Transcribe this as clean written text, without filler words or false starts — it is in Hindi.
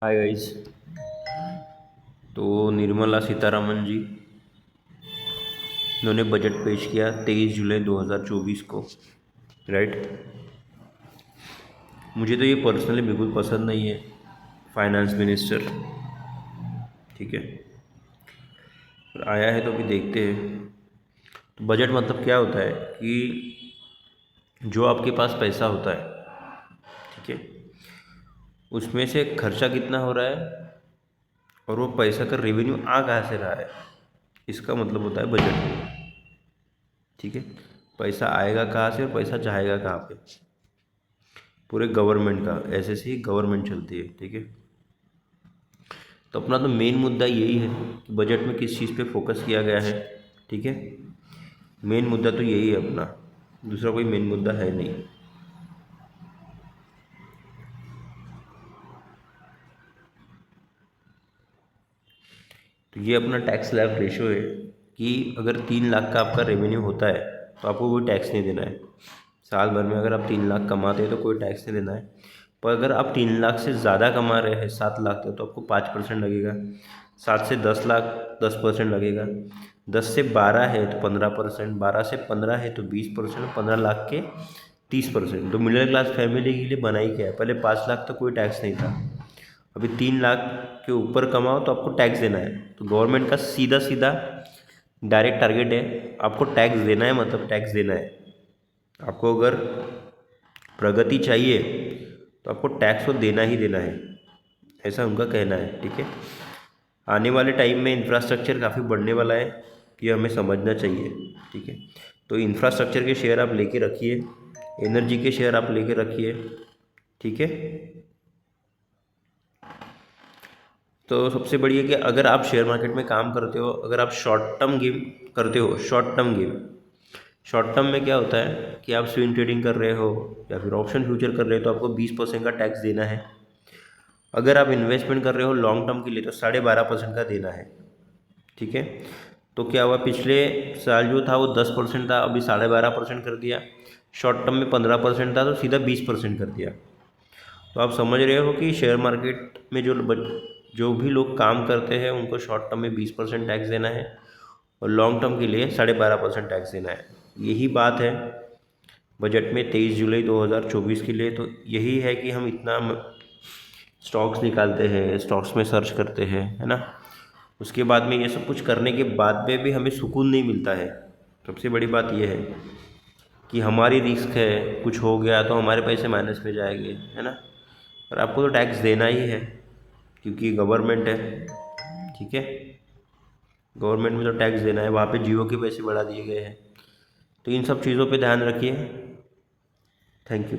Hi guys. तो निर्मला सीतारमन जी, इन्होंने बजट पेश किया 23 जुलाई 2024 को, राइट। मुझे तो ये पर्सनली बिल्कुल पसंद नहीं है, फाइनेंस मिनिस्टर, ठीक है। पर आया है तो अभी देखते हैं। तो बजट मतलब क्या होता है कि जो आपके पास पैसा होता है, ठीक है, उसमें से खर्चा कितना हो रहा है और वो पैसा का रेवेन्यू आ कहाँ से रहा है, इसका मतलब होता है बजट, ठीक है। पैसा आएगा कहाँ से और पैसा जाएगा कहाँ पे, पूरे गवर्नमेंट का, ऐसे से ही गवर्नमेंट चलती है, ठीक है। तो अपना तो मेन मुद्दा यही है कि बजट में किस चीज़ पे फोकस किया गया है, ठीक है। मेन मुद्दा तो यही है अपना, दूसरा कोई मेन मुद्दा है नहीं। तो ये अपना टैक्स स्लैब रेशो है कि अगर 3 लाख का आपका रेवेन्यू होता है तो आपको कोई टैक्स नहीं देना है। साल भर में अगर आप 3 लाख कमाते हैं तो कोई टैक्स नहीं देना है। पर अगर आप 3 लाख से ज़्यादा कमा रहे हैं, 7 लाख तक, तो आपको 5% लगेगा। 7 से 10 लाख 10% लगेगा। 10 से 12 है तो 15%, 12 से 15 है तो 20%, 15 लाख के 30%। तो मिडिल क्लास फैमिली के लिए बनाई क्या है, पहले 5 लाख तक कोई टैक्स नहीं था, अभी 3 लाख के ऊपर कमाओ तो आपको टैक्स देना है। तो गवर्नमेंट का सीधा सीधा डायरेक्ट टारगेट है, आपको टैक्स देना है, मतलब टैक्स देना है। आपको अगर प्रगति चाहिए तो आपको टैक्स तो देना ही देना है, ऐसा उनका कहना है, ठीक है। आने वाले टाइम में इंफ्रास्ट्रक्चर काफ़ी बढ़ने वाला है, ये हमें समझना चाहिए, ठीक है। तो इंफ्रास्ट्रक्चर के शेयर आप लेके रखिए, एनर्जी के शेयर आप लेके रखिए, ठीक है। तो सबसे बढ़िया कि अगर आप शेयर मार्केट में काम करते हो, अगर आप शॉर्ट टर्म गेम करते हो, short term game, short term में क्या होता है कि आप स्विंग ट्रेडिंग कर रहे हो या फिर ऑप्शन फ्यूचर कर रहे हो तो आपको 20% का टैक्स देना है। अगर आप इन्वेस्टमेंट कर रहे हो लॉन्ग टर्म के लिए तो 12.5% का देना है, ठीक है। तो क्या हुआ, पिछले साल जो था वो 10% था, अभी 12.5% कर दिया। शॉर्ट टर्म में 15% था तो सीधा 20% कर दिया। तो आप समझ रहे हो कि शेयर मार्केट में जो भी लोग काम करते हैं उनको शॉर्ट टर्म में 20% टैक्स देना है और लॉन्ग टर्म के लिए 12.5% टैक्स देना है। यही बात है बजट में 23 जुलाई 2024 के लिए। तो यही है कि हम इतना स्टॉक्स निकालते हैं, स्टॉक्स में सर्च करते हैं, है ना। उसके बाद में ये सब कुछ करने के बाद में भी हमें सुकून नहीं मिलता है। सबसे बड़ी बात यह है कि हमारी रिस्क है, कुछ हो गया तो हमारे पैसे माइनस में जाएंगे, है ना। पर आपको तो टैक्स देना ही है क्योंकि गवर्नमेंट है, ठीक है। गवर्नमेंट में तो टैक्स देना है, वहाँ पे जियो के पैसे बढ़ा दिए गए हैं। तो इन सब चीज़ों पे ध्यान रखिए। Thank you.